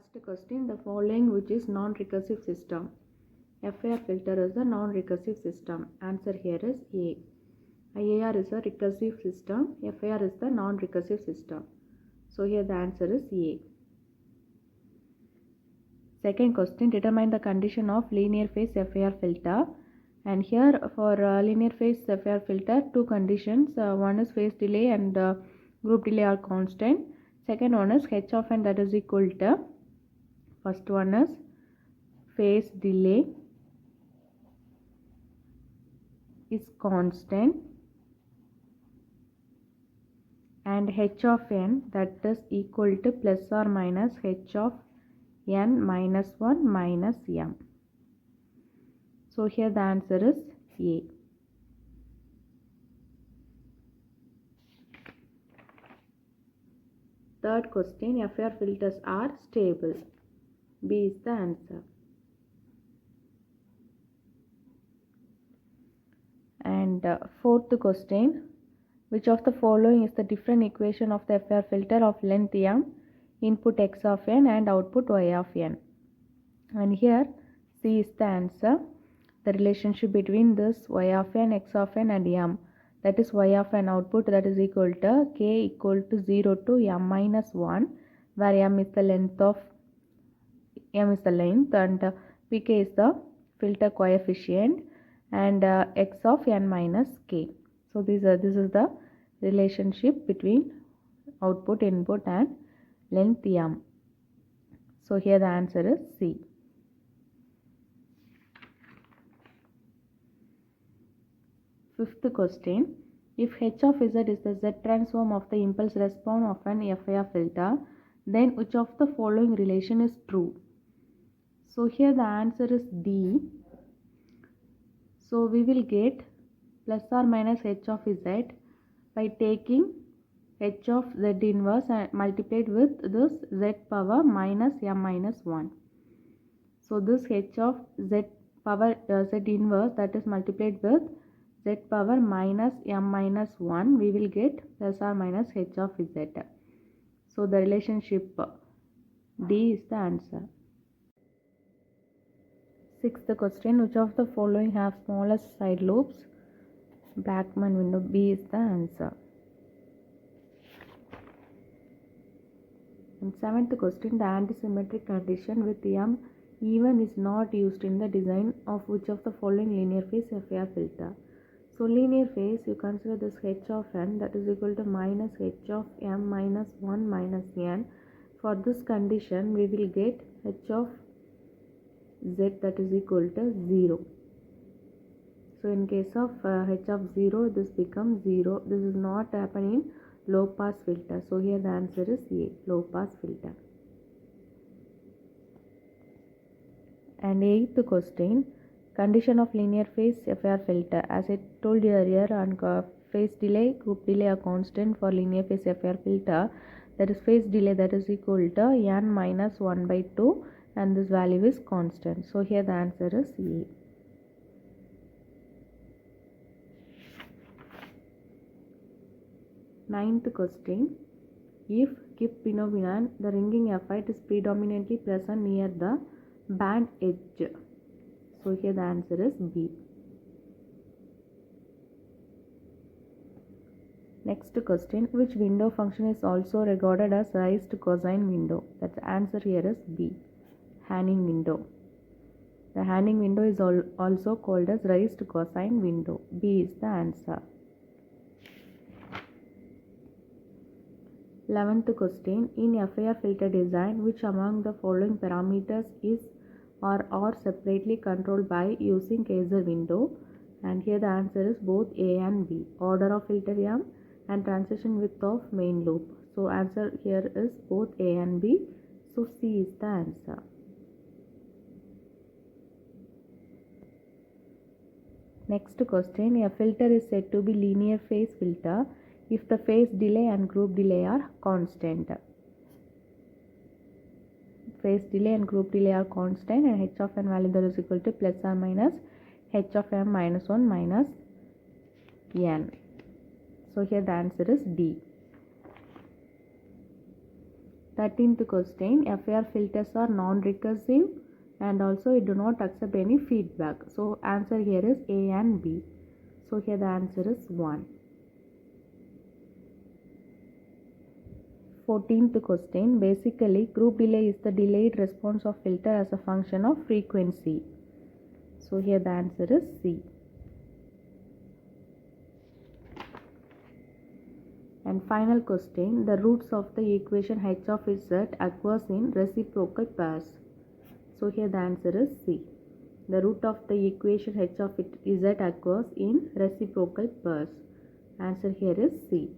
First question, the following which is non-recursive system. FIR filter is a non-recursive system. Answer here is A. IAR is a recursive system. FIR is the non-recursive system. So here the answer is A. Second question, determine the condition of linear phase FIR filter. And here for linear phase FIR filter, two conditions. One is phase delay and group delay are constant. Second one is h of n that is equal to, first one is phase delay is constant and h of n that is equal to plus or minus h of n minus 1 minus m. So here the answer is A. Third question, FIR filters are stable. B is the answer. And fourth question, which of the following is the different equation of the FIR filter of length m, input x of n and output y of n? And here C is the answer. The relationship between this y of n, x of n and m, that is y of n output, that is equal to k equal to 0 to m minus 1, where m is the length and pk is the filter coefficient and x of n minus k. So this is the relationship between output, input and length m. So here the answer is C. Fifth question, if h of z is the z transform of the impulse response of an FIR filter, then which of the following relation is true? So here the answer is D. So we will get plus or minus h of z by taking h of z inverse and multiplied with this z power minus m minus 1. So this h of z power z inverse, that is multiplied with z power minus m minus 1, we will get plus or minus h of z. So the relationship D is the answer. Sixth question, which of the following have smallest side lobes? Blackman window. B is the answer. And seventh question, the antisymmetric condition with m even is not used in the design of which of the following linear phase FIR filter? So linear phase, you consider this h of n that is equal to minus h of m minus 1 minus n. For this condition, we will get h of z that is equal to 0. So in case of h of 0, this becomes 0. This is not happening in low pass filter. So here the answer is A, low pass filter. And eighth question, condition of linear phase FIR filter. As I told you earlier, on phase delay, group delay are constant for linear phase FIR filter. That is phase delay that is equal to n minus 1 by 2 and this value is constant. So here the answer is A. Ninth question, if KIP phenomenon, the ringing effect is predominantly present near the band edge. So here the answer is B. Next question, which window function is also regarded as raised cosine window? That the answer here is B, Hanning window. The Hanning window is also called as raised cosine window. B is the answer. 11th question, in FIR filter design, which among the following parameters is or are separately controlled by using Kaiser window? And here the answer is both A and B, order of filter M and transition width of main loop. So answer here is both A and B. So C is the answer. Next question, a filter is said to be linear phase filter if the phase delay and group delay are constant. Phase delay and group delay are constant and h of n value that is equal to plus or minus h of m minus 1 minus n. So here the answer is D. 13th question, FIR filters are non-recursive and also it do not accept any feedback. So answer here is A and B. So here the answer is 1. 14th question, basically group delay is the delayed response of filter as a function of frequency. So here the answer is C. And final question, the roots of the equation h of z occurs in reciprocal pairs. So here the answer is C. The root of the equation h of z occurs in reciprocal pairs. Answer here is C.